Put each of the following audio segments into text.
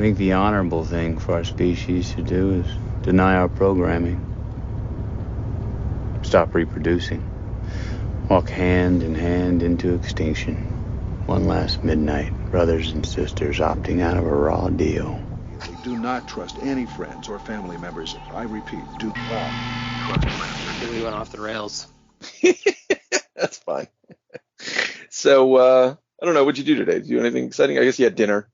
think the honorable thing for our species to do is deny our programming. Stop reproducing. Walk hand in hand into extinction. One last midnight, brothers and sisters opting out of a raw deal. Do not trust any friends or family members. I repeat, do not trust friends. We went off the rails. That's fine. So, I don't know. What'd you do today? Did you do anything exciting? I guess you had dinner.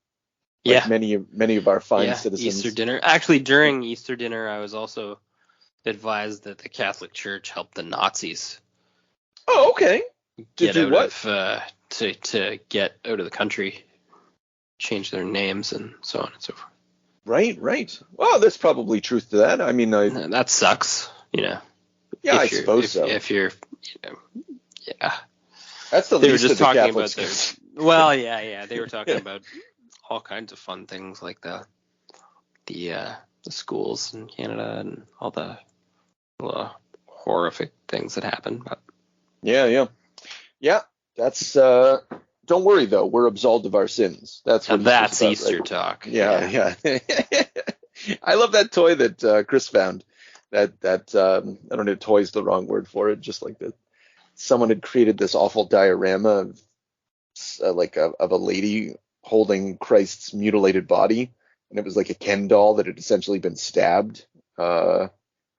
Like Yeah. many of our fine citizens. Easter dinner. Actually, during Easter dinner, I was also advised that the Catholic Church helped the Nazis Oh, okay. get do out what? of to get out of the country, change their names, and so on and so forth. Right. Well, there's probably truth to that. I mean, That sucks, yeah, I suppose so. If you're, yeah. That's the They were least just of the talking Catholics. about their. Well, yeah. They were talking about all kinds of fun things like the schools in Canada and all the horrific things that happen. But Yeah. That's don't worry though. We're absolved of our sins. That's what that's about, Easter right? talk. Yeah. I love that toy that Chris found. That I don't know, toy's the wrong word for it. Just like that, someone had created this awful diorama of of a lady holding Christ's mutilated body, and it was like a Ken doll that had essentially been stabbed.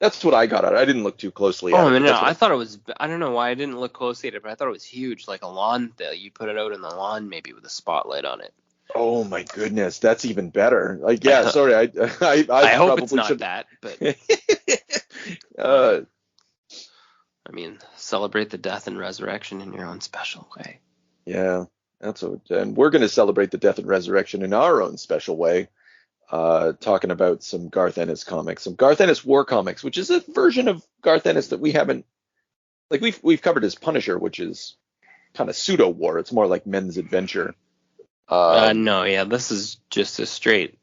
That's what I got out. I didn't look too closely at it. Oh no, That's what I thought it was. I don't know why I didn't look closely at it, but I thought it was huge, like a lawn. You put it out in the lawn, maybe with a spotlight on it. Oh my goodness, that's even better. Like, yeah, sorry, I I hope probably it's not should. that, but uh, I mean, celebrate the death and resurrection in your own special way. yeah, that's what. And we're going to celebrate the death and resurrection in our own special way. Talking about some Garth Ennis comics, some Garth Ennis war comics, which is a version of Garth Ennis that we haven't, like we've covered his Punisher, which is kind of pseudo war. It's more like men's adventure. No, yeah, this is just a straight.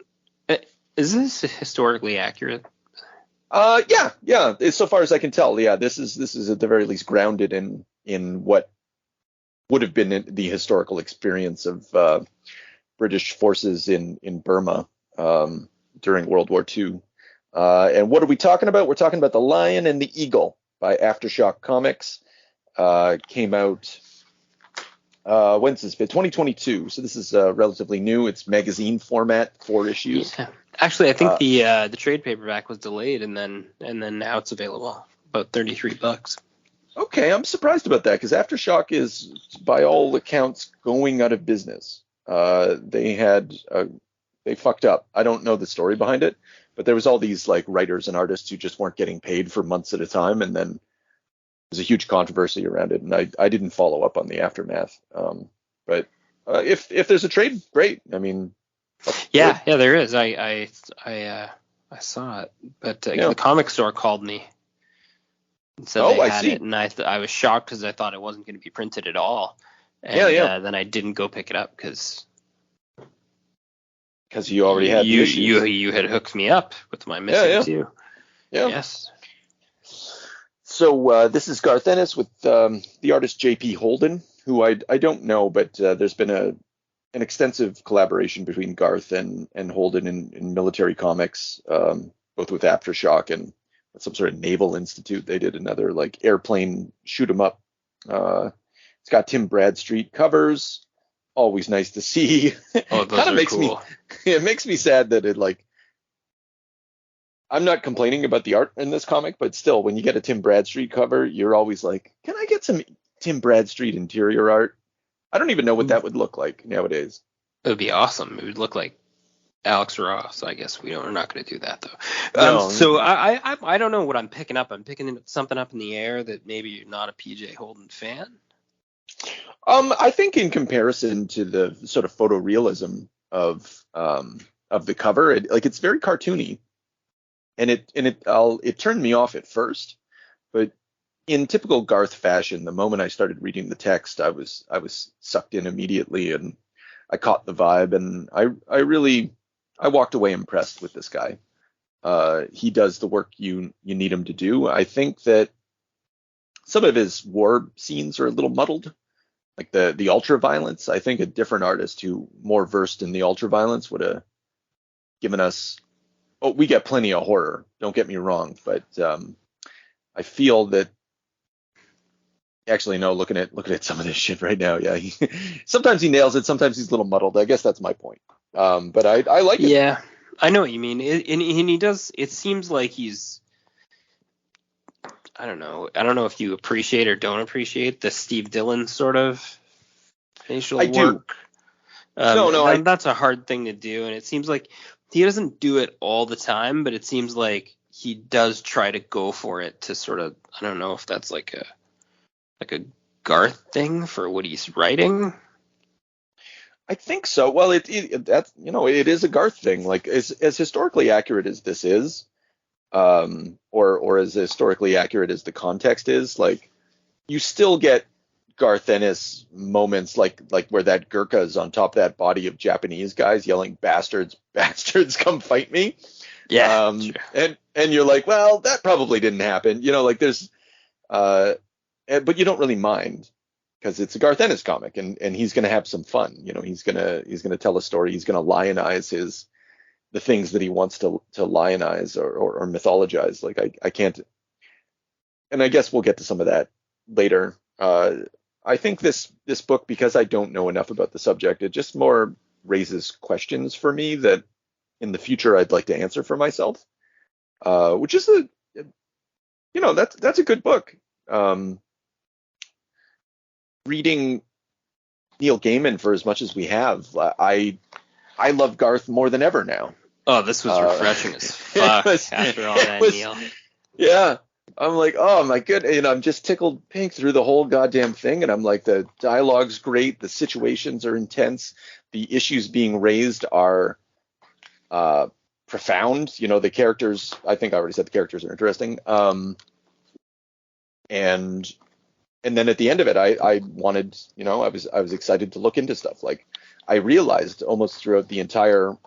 Is this historically accurate? Yeah. So far as I can tell, yeah, this is at the very least grounded in what would have been the historical experience of British forces in Burma during World War II. And what are we talking about? We're talking about The Lion and the Eagle by Aftershock Comics. Came out, when's this bit? 2022. So this is relatively new. It's magazine format, 4 issues. Yeah. Actually, I think the trade paperback was delayed, and then now it's available, about $33. Okay, I'm surprised about that because Aftershock is, by all accounts, going out of business. They fucked up. I don't know the story behind it, but there was all these like writers and artists who just weren't getting paid for months at a time, and then there's a huge controversy around it, and I didn't follow up on the aftermath. But if there's a trade, great. I mean, yeah, there is. I saw it, but the comic store called me and said they had it, and I was shocked because I thought it wasn't going to be printed at all. And then I didn't go pick it up because you already had you had hooked me up with my missing too. Yeah. Yes. So this is Garth Ennis with the artist J.P. Holden, who I don't know, but there's been an extensive collaboration between Garth and Holden in military comics, both with Aftershock and some sort of naval institute. They did another like airplane shoot 'em up. It's got Tim Bradstreet covers. Always nice to see. Oh, those are cool. It makes me sad that it like. I'm not complaining about the art in this comic, but still, when you get a Tim Bradstreet cover, you're always like, can I get some Tim Bradstreet interior art? I don't even know what that would look like nowadays. It would be awesome. It would look like Alex Ross. I guess we're not going to do that though. No. So I don't know what I'm picking up. I'm picking something up in the air that maybe you're not a PJ Holden fan. I think in comparison to the sort of photorealism of the cover, it's very cartoony, and it turned me off at first, but in typical Garth fashion, the moment I started reading the text, I was sucked in immediately, and I caught the vibe, and I walked away impressed with this guy. He does the work you need him to do. I think that some of his war scenes are a little muddled. Like the ultra violence, I think a different artist who more versed in the ultra violence would have given us. Oh, we get plenty of horror. Don't get me wrong, but I feel that. Actually, no. Looking at some of this shit right now, yeah. Sometimes he nails it. Sometimes he's a little muddled. I guess that's my point. But I like it. Yeah, I know what you mean. And he does. It seems like he's. I don't know. I don't know if you appreciate or don't appreciate the Steve Dillon sort of facial work. Do. That's a hard thing to do, and it seems like he doesn't do it all the time, but it seems like he does try to go for it to sort of. I don't know if that's like a Garth thing for what he's writing. I think so. Well, it is a Garth thing. Like as historically accurate as this is, or as historically accurate as the context is, like you still get Garth Ennis moments like where that Gurkha is on top of that body of Japanese guys yelling bastards, bastards, come fight me. Yeah. Sure. And you're like, well, that probably didn't happen. Like there's but you don't really mind because it's a Garth Ennis comic and he's going to have some fun. He's going to tell a story. He's going to lionize the things that he wants to lionize or mythologize. Like I can't, and I guess we'll get to some of that later. I think this book, because I don't know enough about the subject, it just more raises questions for me that in the future I'd like to answer for myself, which is that's a good book. Reading Neil Gaiman for as much as we have, I love Garth more than ever now. Oh, this was refreshing as fuck after all that, Neil. Yeah. I'm like, oh my goodness, I'm just tickled pink through the whole goddamn thing, and I'm like, the dialogue's great, the situations are intense, the issues being raised are profound. The characters, I think I already said the characters are interesting. And then at the end of it, I wanted, I was excited to look into stuff. Like I realized almost throughout the entire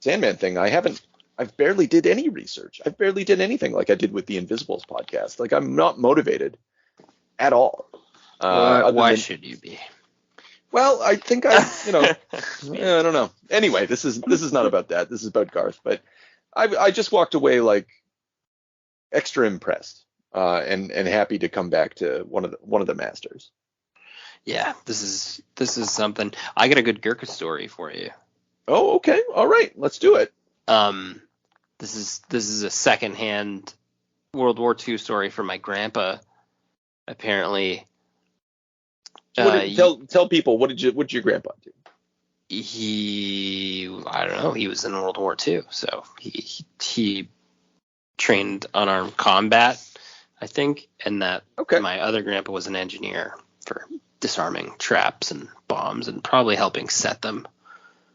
Sandman thing, I've barely did any research. I barely did anything like I did with the Invisibles podcast. Like I'm not motivated at all. Why should you be? Well, I think I don't know. Anyway, this is not about that. This is about Garth. But I just walked away like extra impressed and happy to come back to one of the masters. Yeah, this is something. I got a good Gurkha story for you. Oh, okay. All right. Let's do it. This is a secondhand World War II story from my grandpa. Apparently, tell people what did your grandpa do? I don't know. He was in World War II, so he trained unarmed combat, I think, and that my other grandpa was an engineer for disarming traps and bombs and probably helping set them.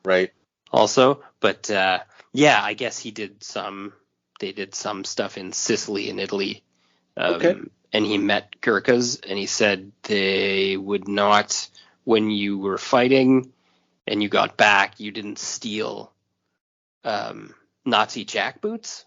Right. Also, but yeah, I guess they did some stuff in Sicily and Italy. And he met Gurkhas, and he said they would not, when you were fighting and you got back, you didn't steal Nazi jackboots.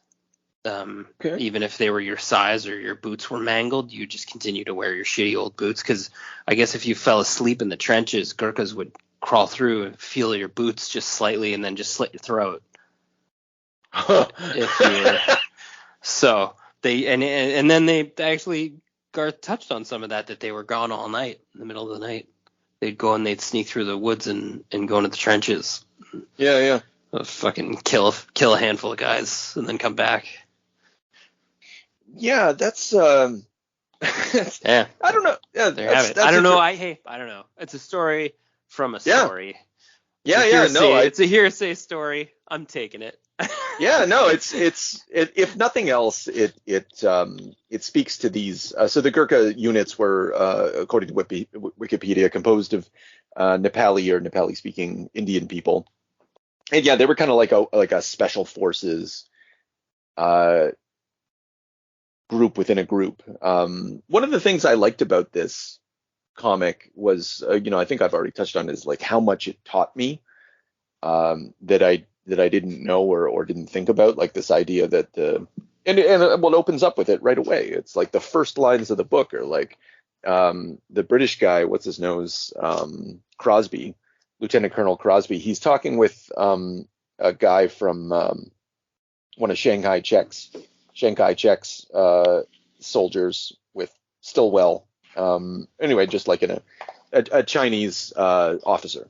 Even if they were your size or your boots were mangled, you just continue to wear your shitty old boots. Because I guess if you fell asleep in the trenches, Gurkhas would crawl through and feel your boots just slightly and then just slit your throat. If you were, so they and then they actually, Garth touched on some of that they were gone all night in the middle of the night. They'd go and they'd sneak through the woods and go into the trenches. Yeah. Fucking kill a handful of guys and then come back. Yeah, that's yeah. I don't know. Yeah, there have it. I don't know. I don't know. It's a story from a story. Yeah. It's a hearsay story. I'm taking it. Yeah, no, it's if nothing else, it speaks to these. So the Gurkha units were, according to Wikipedia, composed of Nepali or Nepali-speaking Indian people, and yeah, they were kind of like a special forces group within a group. One of the things I liked about this comic was, I think I've already touched on, is like how much it taught me that I didn't know or didn't think about, like this idea that and what opens up with it right away. It's like the first lines of the book are like the British guy, what's his nose, Crosby, Lieutenant Colonel Crosby. He's talking with a guy from one of Shanghai Chek's soldiers with Stillwell. Anyway, just like a Chinese officer.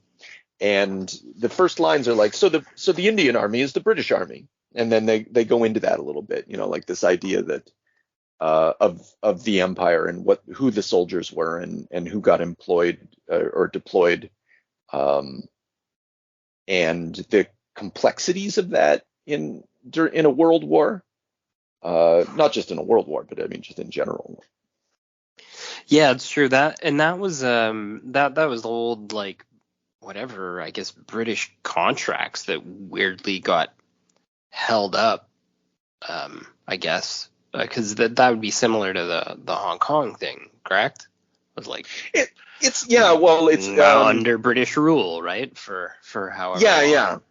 And the first lines are like, so the Indian Army is the British Army, and then they go into that a little bit, like this idea that of the empire and who the soldiers were and who got employed or deployed, and the complexities of that in a world war, not just in a world war, but I mean just in general. Yeah, it's true that was that was old, like, whatever, I guess, British contracts that weirdly got held up, I guess, because that would be similar to the Hong Kong thing, correct? It was like it's under British rule, right? For however long.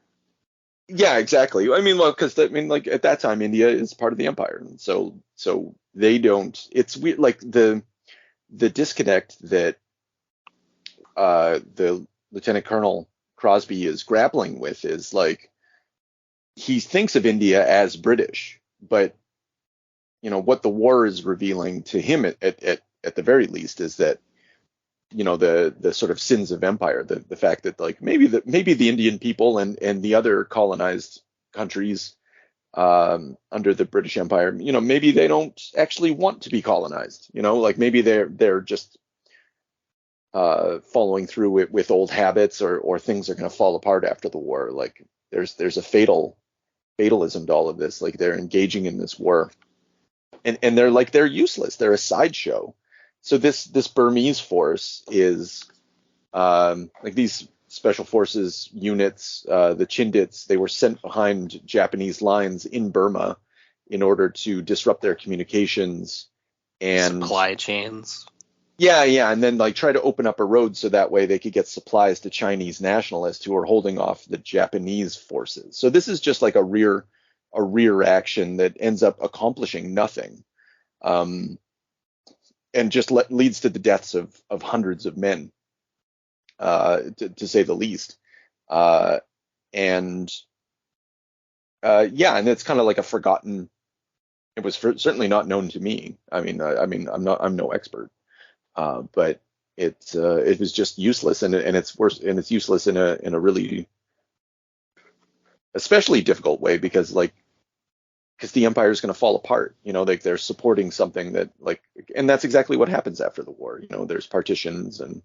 Yeah, exactly. I mean, well, because like at that time, India is part of the empire, and so they don't. It's weird, like the disconnect that the Lieutenant Colonel Crosby is grappling with is like he thinks of India as British, but what the war is revealing to him at the very least is that the sort of sins of empire, the fact that like maybe the Indian people and the other colonized countries under the British Empire, maybe they don't actually want to be colonized, like maybe they're just following through with old habits, or things are going to fall apart after the war. Like there's a fatalism to all of this. Like they're engaging in this war, and they're useless. They're a sideshow. So this Burmese force is like these special forces units, the Chindits. They were sent behind Japanese lines in Burma in order to disrupt their communications and supply chains. Yeah, and then like try to open up a road so that way they could get supplies to Chinese nationalists who are holding off the Japanese forces. So this is just like a rear action that ends up accomplishing nothing, and just leads to the deaths of hundreds of men, to say the least. And it's kind of like a forgotten. It was certainly not known to me. I mean, I'm no expert. But it was just useless, and it's worse, and it's useless in a really especially difficult way because the empire is going to fall apart. Like they're supporting something that and that's exactly what happens after the war. There's partitions, and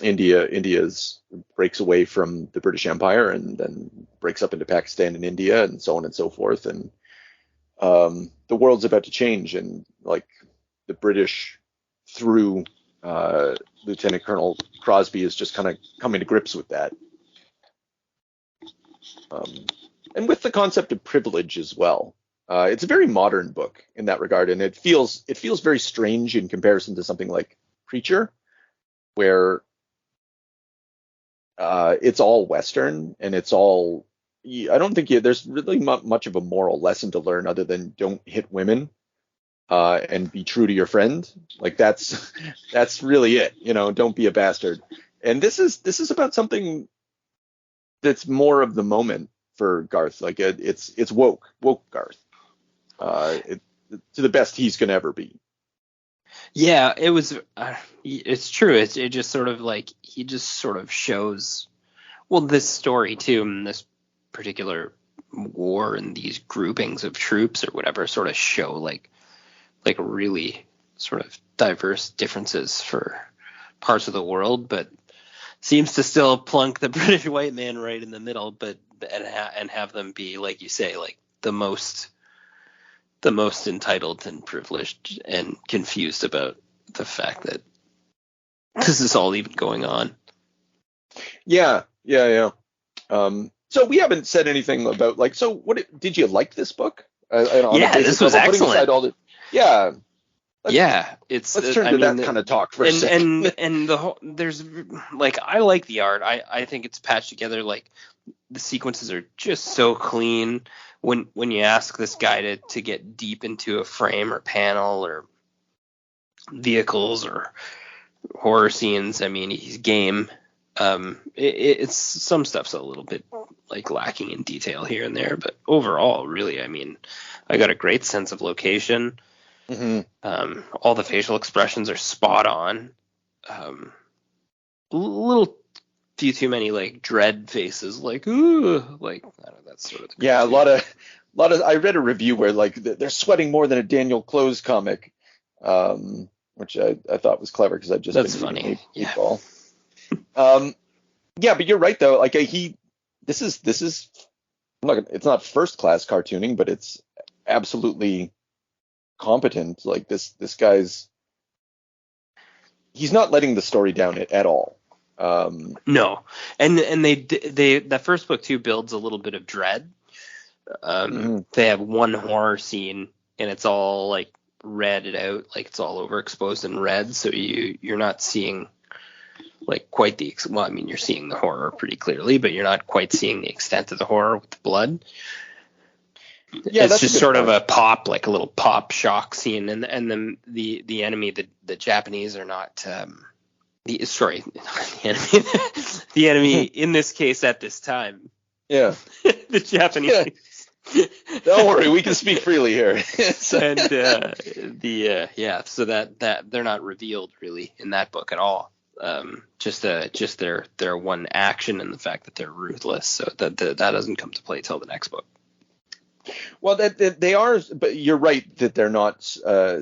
India's breaks away from the British Empire and then breaks up into Pakistan and India and so on and so forth, and the world's about to change, and like the British, through Lieutenant Colonel Crosby, is just kind of coming to grips with that, and with the concept of privilege as well. It's a very modern book in that regard, and it feels very strange in comparison to something like Preacher, where it's all Western, and it's all. I don't think there's really much of a moral lesson to learn other than don't hit women. And be true to your friend. Like that's really it. Don't be a bastard. And this is about something that's more of the moment for Garth. Like it's woke Garth. To the best he's gonna ever be. Yeah, it was. It's true. It just sort of like he just sort of shows. Well, this story too, and this particular war and these groupings of troops or whatever sort of show like really sort of diverse differences for parts of the world, but seems to still plunk the British white man right in the middle, and have them be, like you say, like the most entitled and privileged and confused about the fact that this is all even going on. Yeah. So we haven't said anything about so what did you like this book? This was excellent. Yeah. Let's turn to that kind of talk for a second. And the whole, there's I like the art. I think it's patched together. Like the sequences are just so clean. When you ask this guy to get deep into a frame or panel or vehicles or horror scenes, I mean, he's game. It's some stuff's a little bit like lacking in detail here and there, but overall, really, I mean, I got a great sense of location. All the facial expressions are spot on. Little few too many like dread faces, like ooh, like I don't know, that's sort of a lot of. I read a review where like they're sweating more than a Daniel Close comic, which I thought was clever because I've just that's been funny. Yeah. Yeah, but you're right though. Like this is it's not first class cartooning, but it's absolutely competent. Like this guy's he's not letting the story down at all. No, and they that first book too builds a little bit of dread. They have one horror scene and it's all like redded out, like it's all overexposed in red, so you're not seeing like quite the well, I mean you're seeing the horror pretty clearly, but you're not quite seeing the extent of the horror with the blood. Yeah, it's just sort of a pop, like a little pop shock scene, and then the enemy, the Japanese are not the enemy in this case at this time. Yeah, the Japanese. Yeah. Don't worry, we can speak freely here. And so that they're not revealed really in that book at all. Just their one action and the fact that they're ruthless. So that doesn't come to play till the next book. Well, that they are, but you're right that they're not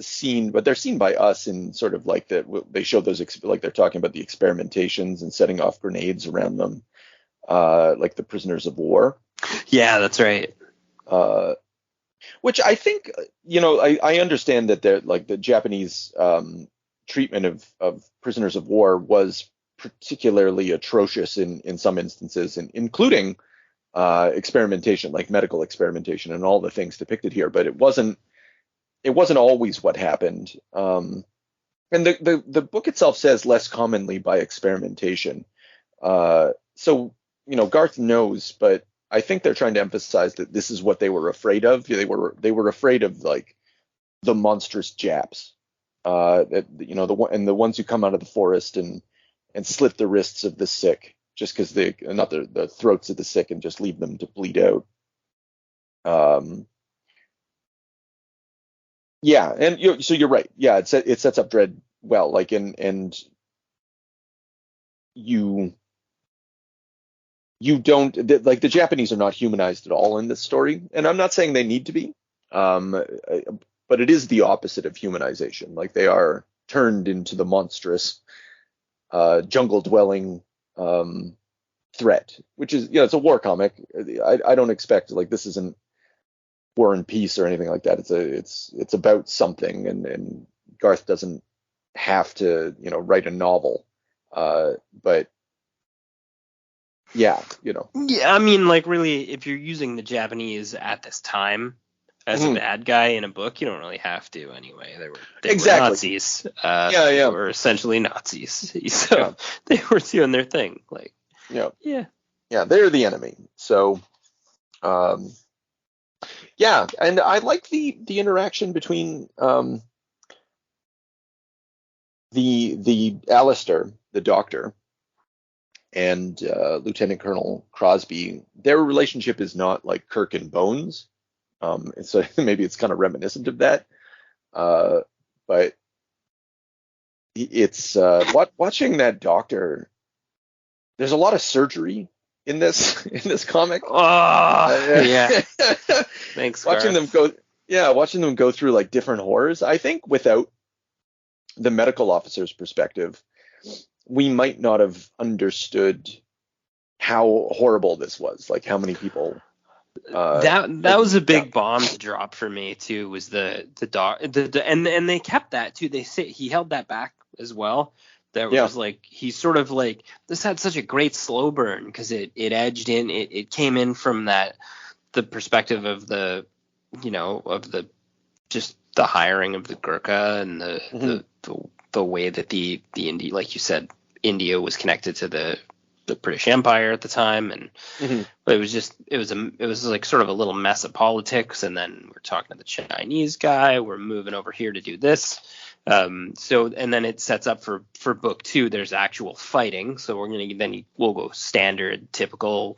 seen, but they're seen by us in sort of like they show those like they're talking about the experimentations and setting off grenades around them, like the prisoners of war. Yeah, that's right. Which I think, I understand that they're like the Japanese treatment of prisoners of war was particularly atrocious in some instances, and including experimentation, like medical experimentation and all the things depicted here. But it wasn't always what happened. And the book itself says less commonly by experimentation. So Garth knows, but I think they're trying to emphasize that this is what they were afraid of. They were afraid of like the monstrous Japs, the ones who come out of the forest and slit the wrists of the sick, just because not the throats of the sick, and just leave them to bleed out. Yeah, and so you're right. Yeah, it sets up dread well. Like and you don't like the Japanese are not humanized at all in this story, and I'm not saying they need to be, but it is the opposite of humanization. Like they are turned into the monstrous jungle dwelling threat, which is it's a war comic. I don't expect like this isn't War and Peace or anything like that. It's about something, and Garth doesn't have to write a novel, but. Yeah, Yeah, I mean, like, really, if you're using the Japanese at this time as a bad guy in a book, you don't really have to anyway. They were Nazis. They were essentially Nazis. So they were doing their thing. Like, yeah, they're the enemy. So, and I like the interaction between the Alistair, the doctor, and Lieutenant Colonel Crosby. Their relationship is not like Kirk and Bones, so maybe it's kind of reminiscent of that. But it's watching that doctor. There's a lot of surgery in this comic. Oh, yeah. Thanks. Watching them go through like different horrors. I think without the medical officer's perspective, we might not have understood how horrible this was. Like how many people. That was a big bomb to drop for me too. Was the dog and they kept that too. They say he held that back as well. That was like he sort of like this had such a great slow burn because it edged in. It came in from the perspective of the just the hiring of the Gurkha and the way that the India, like you said, India was connected to the British Empire at the time, and it was like sort of a little mess of politics. And then we're talking to the Chinese guy. We're moving over here to do this, So, and then it sets up for book 2. There's actual fighting. So we'll go standard, typical,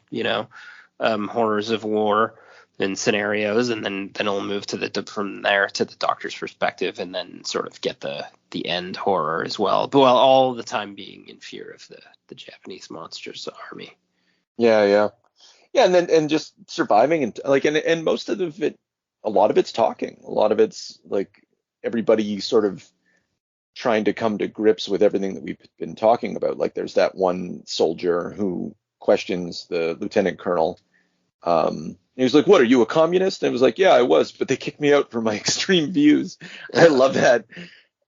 horrors of war and scenarios, and then it'll move from there to the Doctor's perspective, and then sort of get the end horror as well. But while all the time being in fear of the Japanese monsters army. Yeah. And just surviving and most of it, a lot of it's talking. A lot of it's like everybody sort of trying to come to grips with everything that we've been talking about. Like there's that one soldier who questions the lieutenant colonel. He was like, "What, are you a communist?" And I was like, "Yeah, I was, but they kicked me out for my extreme views." I love that,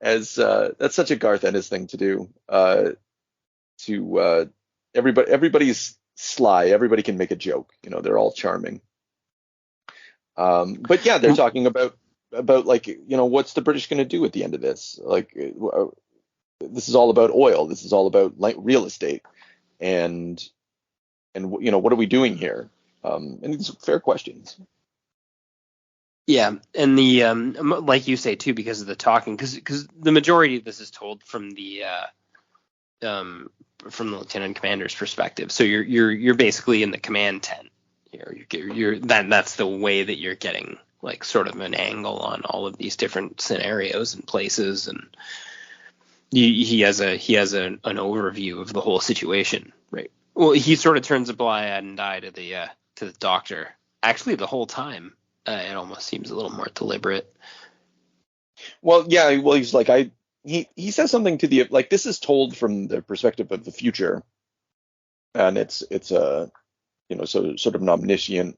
as that's such a Garth Ennis thing to do. Everybody's sly. Everybody can make a joke. They're all charming. But yeah, they're talking about like, what's the British going to do at the end of this? Like, this is all about oil. This is all about real estate, and what are we doing here? And these are fair questions. Yeah, and the like you say too, because of the talking, because the majority of this is told from the lieutenant commander's perspective. So you're basically in the command tent. That's the way that you're getting like sort of an angle on all of these different scenarios and places, and he has an overview of the whole situation, right? Well, he sort of turns a blind eye to the Doctor. Actually, the whole time, it almost seems a little more deliberate. Well, yeah. Well, he's like, he says something to the, like, this is told from the perspective of the future, and it's a sort of an omniscient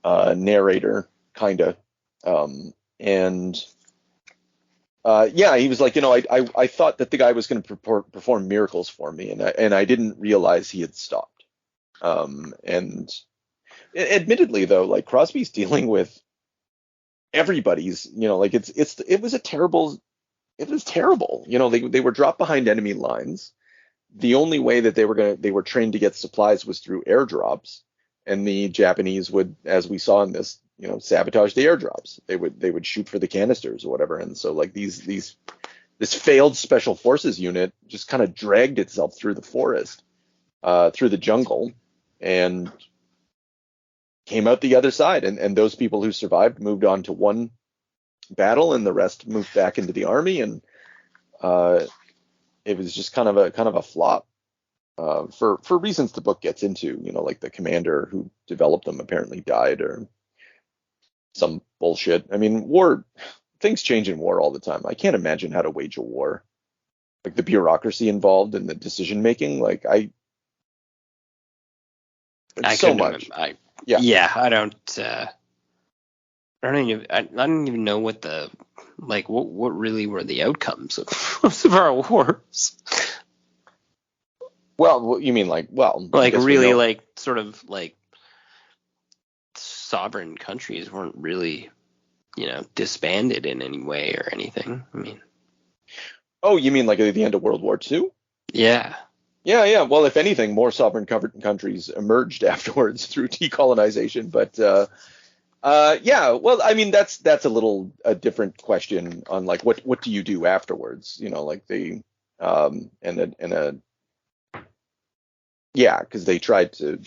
narrator kind of, and he was like, I thought that the guy was going to perform miracles for me, and I didn't realize he had stopped. And admittedly, though, like, Crosby's dealing with everybody's, like, it was terrible. They were dropped behind enemy lines. The only way that they were trained to get supplies was through airdrops, and the Japanese would, as we saw in this, sabotage the airdrops. They would shoot for the canisters or whatever. And so, like, this failed special forces unit just kind of dragged itself through the forest, through the jungle, and came out the other side. And those people who survived moved on to one battle, and the rest moved back into the army. And it was just kind of a flop, for reasons the book gets into. Like the commander who developed them apparently died, or some bullshit. I mean, things change in war all the time. I can't imagine how to wage a war. Like the bureaucracy involved in the decision making. Like I so much. I don't even know what what really were the outcomes of most of our wars. Well, you mean like really, like, sort of like sovereign countries weren't really, disbanded in any way or anything. I mean, oh, you mean like at the end of World War II? Yeah. Yeah. Well, if anything, more sovereign countries emerged afterwards through decolonization. But well, I mean, that's a different question on, like, what do you do afterwards? Like because they tried to.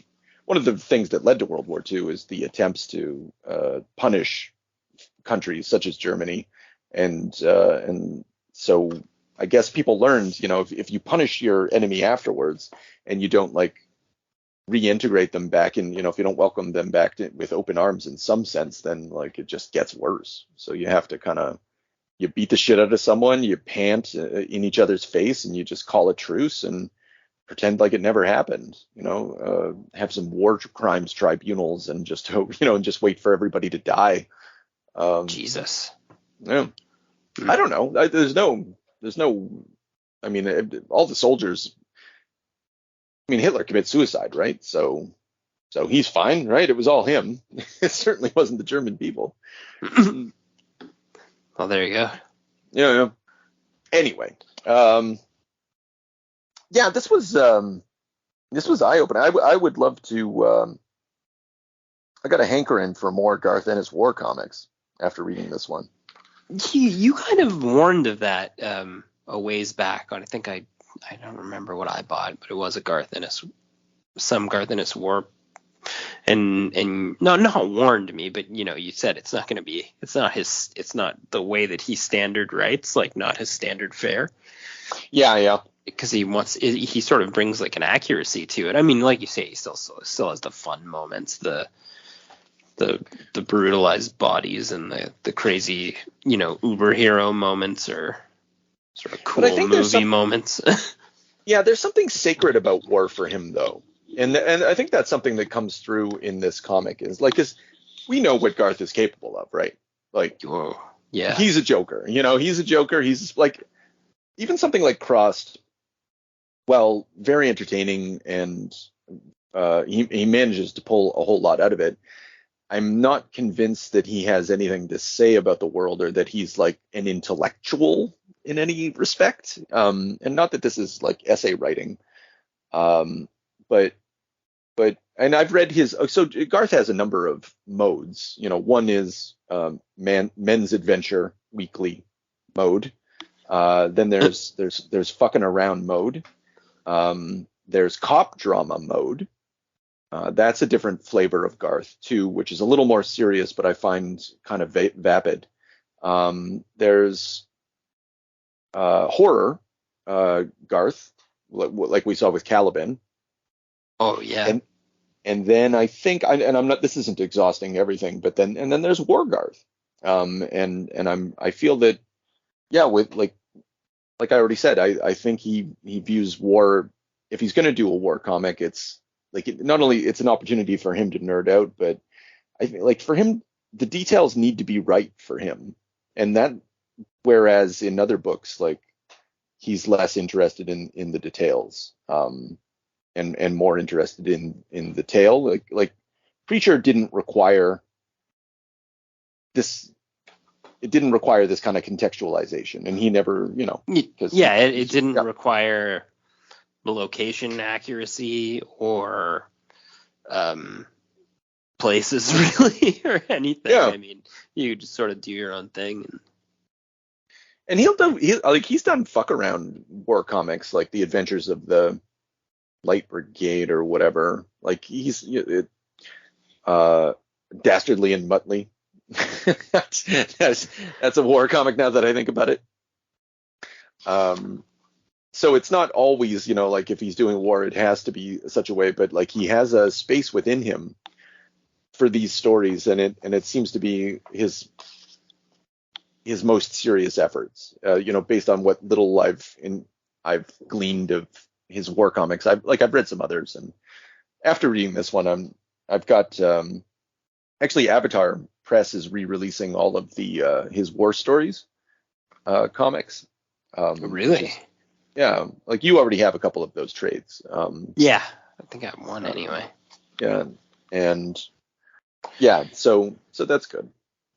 One of the things that led to World War II is the attempts to punish countries such as Germany, and so I guess people learned, if you punish your enemy afterwards and you don't, like, reintegrate them back in, if you don't welcome them back with open arms in some sense, then, like, it just gets worse. So you have to you beat the shit out of someone, you pant in each other's face, and you just call a truce and pretend like it never happened. Have some war crimes tribunals and just hope, and just wait for everybody to die. Jesus. Yeah. I don't know. There's no. I mean, all the soldiers. I mean, Hitler commits suicide, right? So he's fine, right? It was all him. It certainly wasn't the German people. Well, there you go. Yeah. Anyway, this was eye-opening. I would love to. I got a hankering for more Garth Ennis war comics after reading this one. You kind of warned of that a ways back. I think I don't remember what I bought, but it was a Garth Ennis, some Garth Ennis warp. And not warned me, but you said it's not the way that he standard writes, like not his standard fare. Yeah. Because he sort of brings like an accuracy to it. I mean, like you say, he still has the fun moments, the brutalized bodies and the crazy, uber hero moments or sort of cool movie moments. Yeah, there's something sacred about war for him though. And I think that's something that comes through in this comic is like, cause we know what Garth is capable of, right? Like, whoa, yeah, he's a Joker, he's a Joker. He's like, even something like Crossed, well, very entertaining, and he manages to pull a whole lot out of it. I'm not convinced that he has anything to say about the world or that he's like an intellectual in any respect. And not that this is like essay writing. But I've read so Garth has a number of modes. One is men's adventure weekly mode. Then there's fucking around mode. There's cop drama mode. That's a different flavor of Garth too, which is a little more serious, but I find kind of vapid. There's horror Garth, like we saw with Caliban. Oh yeah. And then I think I'm not. This isn't exhausting everything, but then there's War Garth. I feel that, yeah, with like I already said, I think he views war. If he's going to do a war comic, it's like not only it's an opportunity for him to nerd out, but I think like for him the details need to be right for him, and that whereas in other books like he's less interested in the details. And more interested in the tale. Like Preacher didn't require this. It didn't require this kind of contextualization, and he never, it didn't require the location accuracy or places really or anything. Yeah. I mean, you just sort of do your own thing. And he's done fuck around war comics like The Adventures of the Light Brigade or whatever. Like he's Dastardly and Muttley. that's a war comic now that I think about it. So it's not always, like if he's doing war, it has to be such a way, but like he has a space within him for these stories, and it seems to be his most serious efforts. Based on what little I've gleaned of his war comics. I've read some others, and after reading this one, I've got actually Avatar Press is re-releasing all of the his war stories comics. Really? Yeah, like you already have a couple of those trades. Yeah, I think I have one anyway. Yeah, and yeah, so that's good.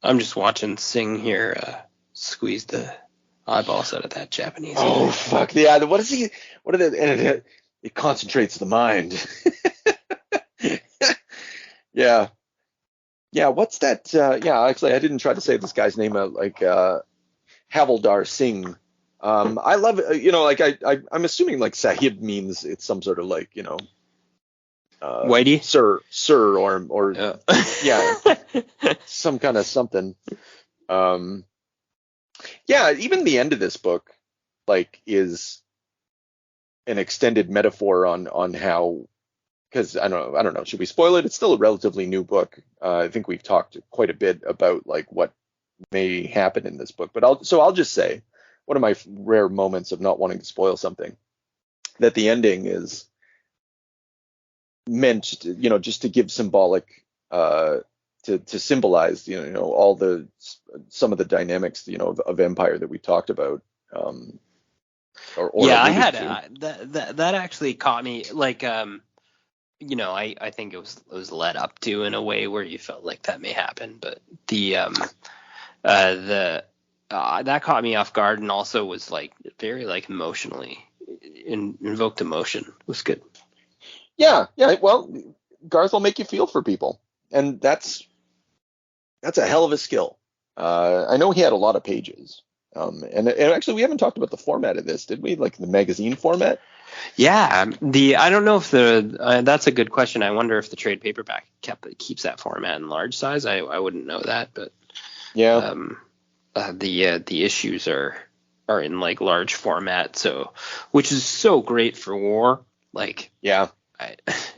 I'm just watching Singh here squeeze the eyeballs out of that Japanese. Oh fuck yeah! What is he? What are the? It concentrates the mind. Yeah. What's that? Yeah, actually, I didn't try to say this guy's name. Havildar Singh. I love it. I'm assuming like Sahib means it's some sort of like Whitey, sir, or yeah, some kind of something. Yeah, even the end of this book, like, is an extended metaphor on how, because I don't know, should we spoil it? It's still a relatively new book. I think we've talked quite a bit about like what may happen in this book, but I'll just say one of my rare moments of not wanting to spoil something, that the ending is meant to, just to give symbolic to symbolize, all some of the dynamics, of empire that we talked about. Yeah, I had that actually caught me. Like, I think it was led up to in a way where you felt like that may happen, but that caught me off guard, and also was like very like emotionally invoked emotion. It was good. Yeah. Well, Garth will make you feel for people, and that's a hell of a skill. I know he had a lot of pages. And actually, we haven't talked about the format of this, did we? Like the magazine format? Yeah, I don't know if that's a good question. I wonder if the trade paperback keeps that format in large size. I wouldn't know that, but yeah, the issues are in like large format, so which is so great for war. Like, yeah,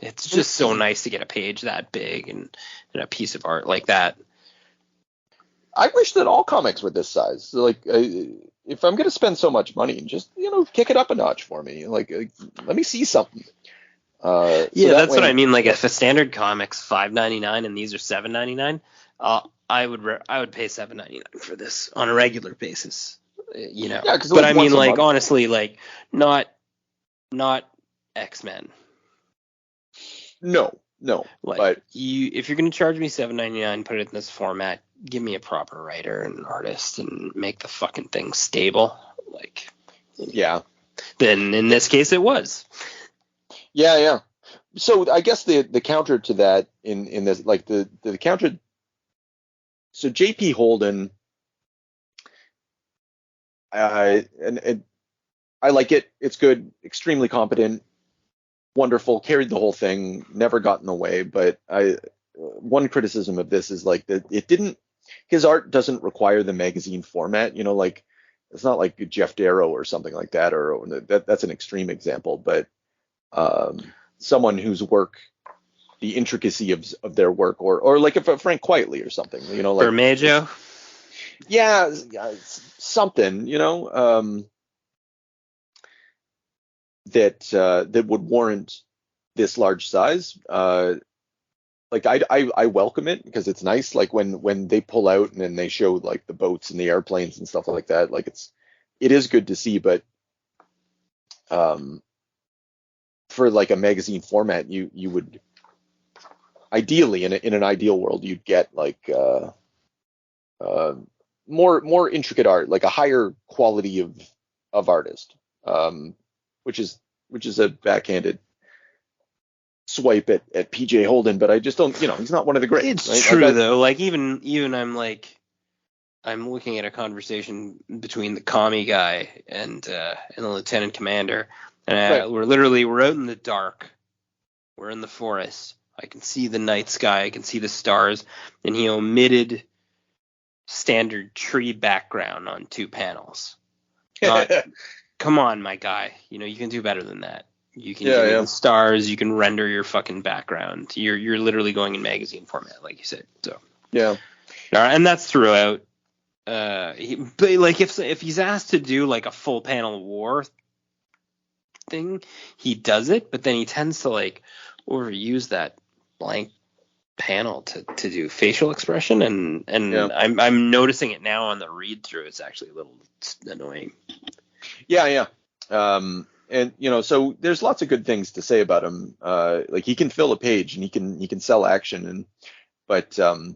it's just so nice to get a page that big and a piece of art like that. I wish that all comics were this size. Like, if I'm going to spend so much money, just, kick it up a notch for me. Like let me see something. Yeah, so that's what I mean. Like, if a standard comic's $5.99 and these are $7.99, I would pay $7.99 for this on a regular basis. Yeah, but I mean, like, honestly, like, not X-Men. No. Like, but if you're going to charge me $7.99, put it in this format, give me a proper writer and artist and make the fucking thing stable. Like, yeah. Then in this case, it was. Yeah. So I guess the counter to that in this, like the counter. So J.P. Holden, and I like it. It's good, extremely competent, wonderful, carried the whole thing, never got in the way. But one criticism of this is like that his art doesn't require the magazine format. Like it's not like Jeff Darrow or something like that, or that's an extreme example. But someone whose work, the intricacy of their work, or like if Frank Quietly or something, like Bermejo. Yeah, something, that would warrant this large size. Like I welcome it because it's nice. Like when they pull out and then they show like the boats and the airplanes and stuff like that. Like it is good to see, but for like a magazine format, you would ideally in an ideal world you'd get like more intricate art, like a higher quality of artist, which is a backhanded swipe at PJ Holden, but I just don't, he's not one of the greats. It's right? true though. Like even I'm looking at a conversation between the commie guy and the lieutenant commander, and we're out in the dark. We're in the forest. I can see the night sky. I can see the stars, and he omitted standard tree background on 2 panels. Come on, my guy. You can do better than that. You can give me the stars. You can render your fucking background. You're literally going in magazine format, like you said. So yeah, and that's throughout. But like if he's asked to do like a full panel war thing, he does it. But then he tends to like overuse that blank panel to do facial expression, and I'm noticing it now on the read through. It's actually a little annoying. Yeah. And so there's lots of good things to say about him. Like he can fill a page and he can sell action, but I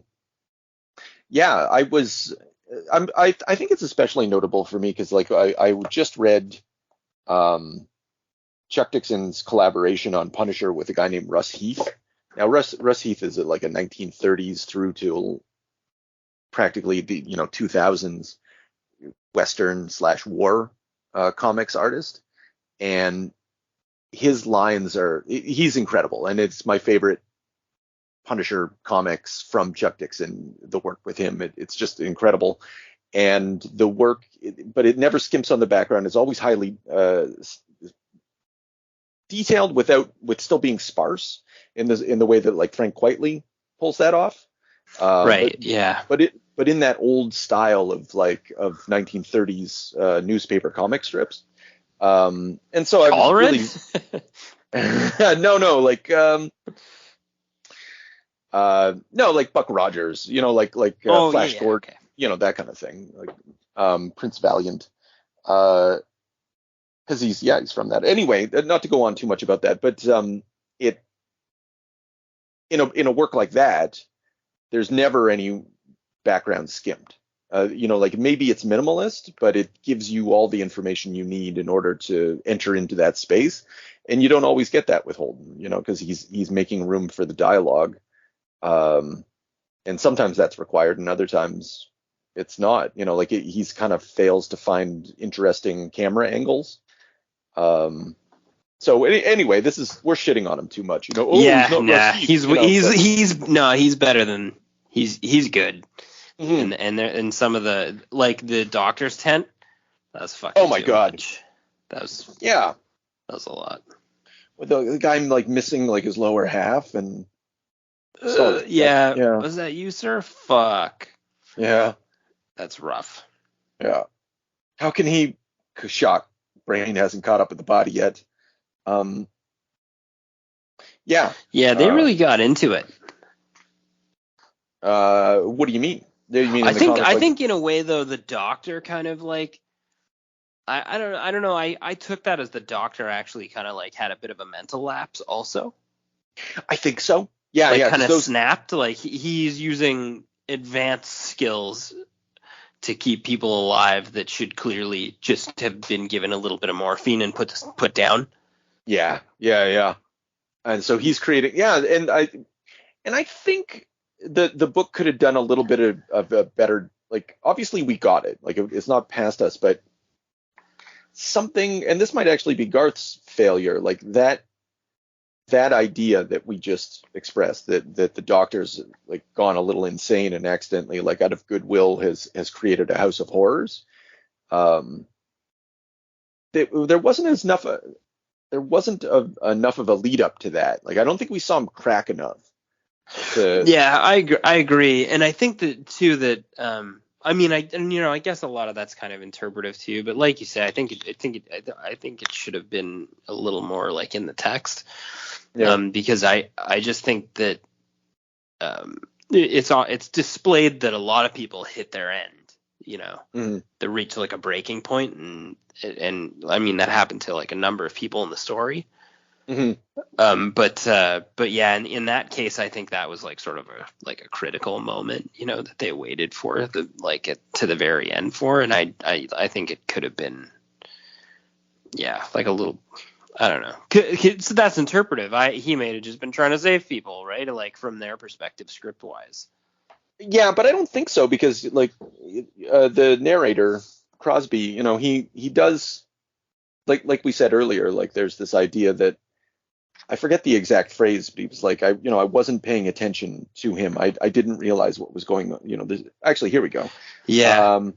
think it's especially notable for me because like I just read Chuck Dixon's collaboration on Punisher with a guy named Russ Heath. Now Russ Heath is like a 1930s through to practically the 2000s Western/war comics artist, and his lines he's incredible, and it's my favorite Punisher comics from Chuck Dixon. The work with him, it's just incredible, and the work, but it never skimps on the background. It's always highly detailed with still being sparse in the way that like Frank Quietly pulls that off. But in that old style of 1930s newspaper comic strips. And so I was really no like Buck Rogers, Flash Gordon, that kind of thing, like Prince Valiant, because he's from that. Anyway, not to go on too much about that, but it in a work like that, there's never any background skimmed. Like maybe it's minimalist, but it gives you all the information you need in order to enter into that space. And you don't always get that with Holden, because he's making room for the dialogue. And sometimes that's required, and other times it's not, like he's kind of fails to find interesting camera angles. So anyway, we're shitting on him too much, Yeah, he's not Rashid, he's better than he's good. Mm-hmm. And some of the doctor's tent, that was fucking. Oh my god, much. That was a lot. With the guy like missing like his lower half and. Yeah. Was that you, sir? Fuck. Yeah. That's rough. Yeah. How can he? Shock. Brain hasn't caught up with the body yet. Yeah. Yeah, they really got into it. What do you mean? I think in a way though, the doctor kind of like. I don't know. I took that as the doctor actually kind of like had a bit of a mental lapse also. I think so. Yeah, like kind of snapped. Like he's using advanced skills to keep people alive that should clearly just have been given a little bit of morphine and put down. Yeah. And so he's creating. Yeah, and I think the book could have done a little bit of a better. Like obviously we got it. Like it's not past us, but something. And this might actually be Garth's failure. Like that idea that we just expressed, that the doctor's like gone a little insane and accidentally, like out of goodwill, has created a house of horrors. There wasn't enough of a lead up to that. Like I don't think we saw him crack enough. Yeah, I agree, and I think that too that I guess a lot of that's kind of interpretive too. But like you said, I think it should have been a little more like in the text. Yeah. Because I just think that it's displayed that a lot of people hit their end, they reach like a breaking point, and I mean that happened to like a number of people in the story. Mm-hmm. But yeah, in that case, I think that was like sort of a critical moment, that they waited for to the very end for, and I think it could have been, like a little. I don't know. So that's interpretive. He may have just been trying to save people, right? Like from their perspective, script wise. Yeah, but I don't think so because like the narrator Crosby, he does like we said earlier. Like there's this idea that I forget the exact phrase, but he was like, I wasn't paying attention to him. I didn't realize what was going on. Actually, here we go. Yeah.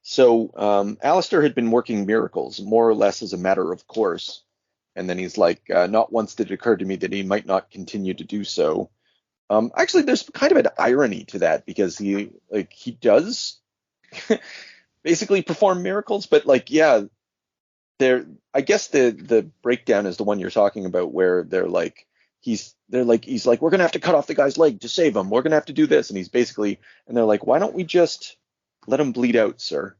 So Alistair had been working miracles, more or less as a matter of course. And then he's like, not once did it occur to me that he might not continue to do so. Actually, there's kind of an irony to that because he does basically perform miracles, but like, yeah, I guess the breakdown is the one you're talking about where they're like, he's like, we're going to have to cut off the guy's leg to save him. We're going to have to do this. And and they're like, why don't we just let him bleed out, sir?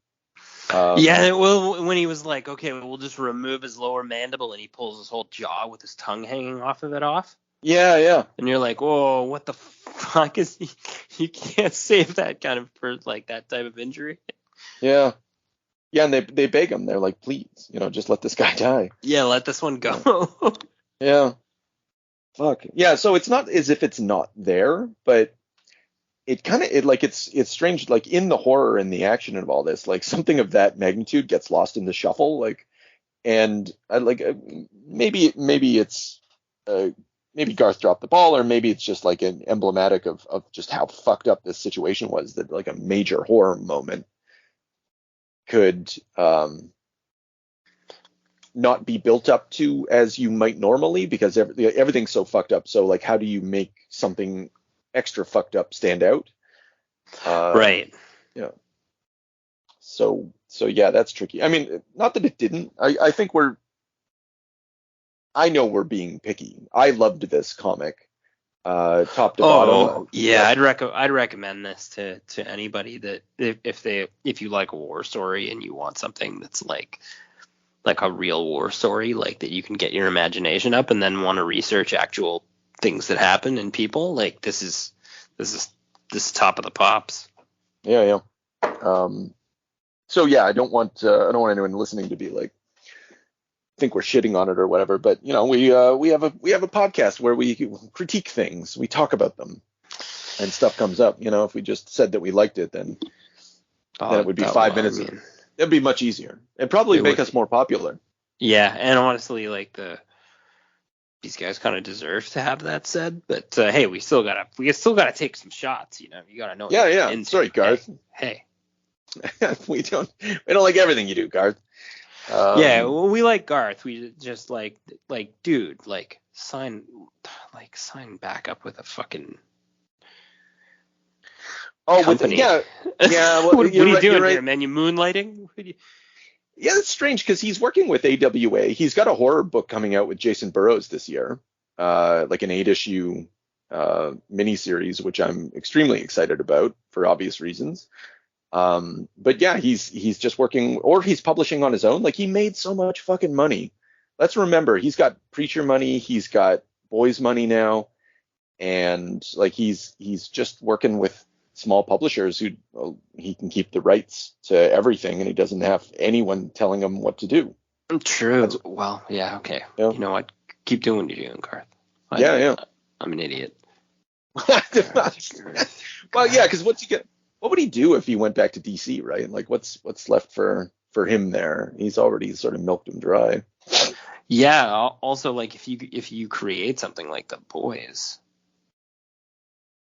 Well, when he was like, okay, we'll just remove his lower mandible, and he pulls his whole jaw with his tongue hanging off of it off. Yeah. And you're like, whoa, what the fuck is he? You can't save that kind of for like that type of injury. Yeah. Yeah, and they beg him. They're like, please, just let this guy die. Yeah, let this one go. Yeah. Fuck. Yeah, so it's not as if it's not there, but it kind of it's strange, like in the horror and the action of all this, like something of that magnitude gets lost in the shuffle, like, and maybe it's maybe Garth dropped the ball, or maybe it's just like an emblematic of just how fucked up this situation was, that like a major horror moment could not be built up to as you might normally, because everything's so fucked up. So like, how do you make something extra fucked up stand out? Right. Yeah. So yeah, that's tricky. I mean, not that it didn't. I think I know we're being picky. I loved this comic, top to bottom. Yeah, I'd recommend this to anybody that if you like a war story and you want something that's like a real war story, like that you can get your imagination up and then want to research actual things that happen and people. Like this is top of the pops. Yeah. So yeah, I don't want anyone listening to be like, think we're shitting on it or whatever, but we have a podcast where we critique things, we talk about them. and stuff comes up. If we just said that we liked it, then it would be 5 minutes. It'd be much easier. It'd probably make us more popular. Yeah, and honestly, like these guys kind of deserve to have that said, but hey, we still gotta take some shots. You gotta know. Yeah. Sorry, Garth. Hey. we don't like everything you do, Garth. We like Garth. We just like dude, sign back up with a fucking company. Yeah. Well, what are you doing here, man? You moonlighting? Yeah, it's strange because he's working with AWA. He's got a horror book coming out with Jason Burrows this year, like an 8-issue miniseries, which I'm extremely excited about for obvious reasons. But yeah, he's just working, or he's publishing on his own. Like, he made so much fucking money. Let's remember, he's got Preacher money, he's got Boys money now, and like he's just working with small publishers who he can keep the rights to everything, and he doesn't have anyone telling him what to do. True. Well, yeah, okay. Yeah. You know what? Keep doing what you're doing, Garth. I'm an idiot. Well, yeah, because what would he do if he went back to DC, right? Like, what's left for him there? He's already sort of milked him dry. Yeah. Also, like, if you create something like The Boys,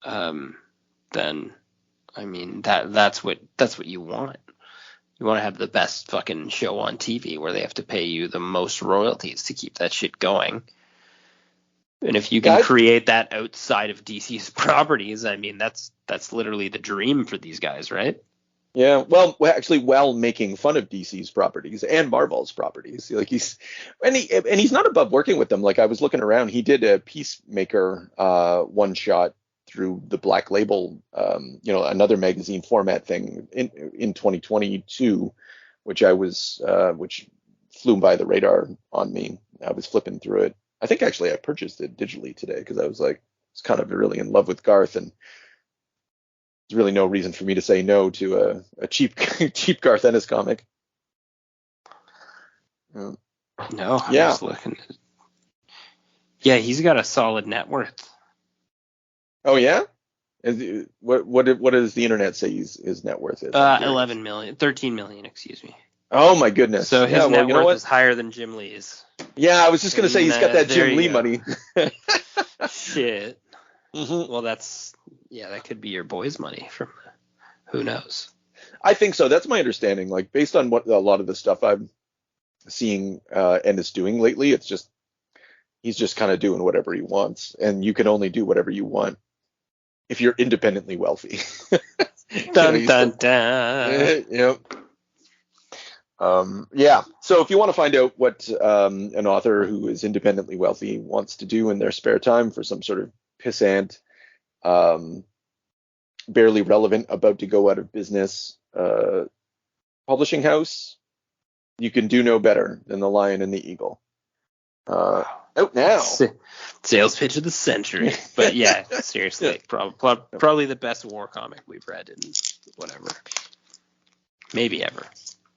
then I mean that's what you want. You want to have the best fucking show on TV where they have to pay you the most royalties to keep that shit going. And if you can create that outside of DC's properties, I mean that's literally the dream for these guys, right? Yeah, well, actually, while making fun of DC's properties and Marvel's properties, like he's not above working with them. Like, I was looking around, he did a Peacemaker one shot through the Black Label, another magazine format thing in 2022, which which flew by the radar on me. I was flipping through it. I think actually I purchased it digitally today because I was kind of really in love with Garth, and there's really no reason for me to say no to a cheap Garth Ennis comic. No, I'm just looking. Yeah, he's got a solid net worth. Oh yeah? What does the internet say his net worth is? 13 million, excuse me. Oh my goodness. So his net worth is higher than Jim Lee's. Yeah, I was just gonna say he's got that Jim Lee money. Shit. Mm-hmm. Well, that could be your Boys money from who knows. I think so. That's my understanding. Like, based on what a lot of the stuff I'm seeing Ennis doing lately, it's just he's just kind of doing whatever he wants, and you can only do whatever you want if you're independently wealthy. Dun dun dun. Yep. Yeah. So if you want to find out what an author who is independently wealthy wants to do in their spare time for some sort of pissant, barely relevant, about to go out of business publishing house, you can do no better than The Lion and the Eagle. Out now. Sales pitch of the century. But yeah, seriously, probably the best war comic we've read in whatever, maybe ever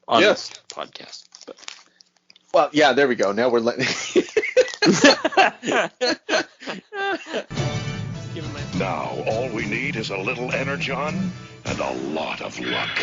on this podcast. But. Well, yeah, there we go. Now we're letting. Now all we need is a little energon and a lot of luck.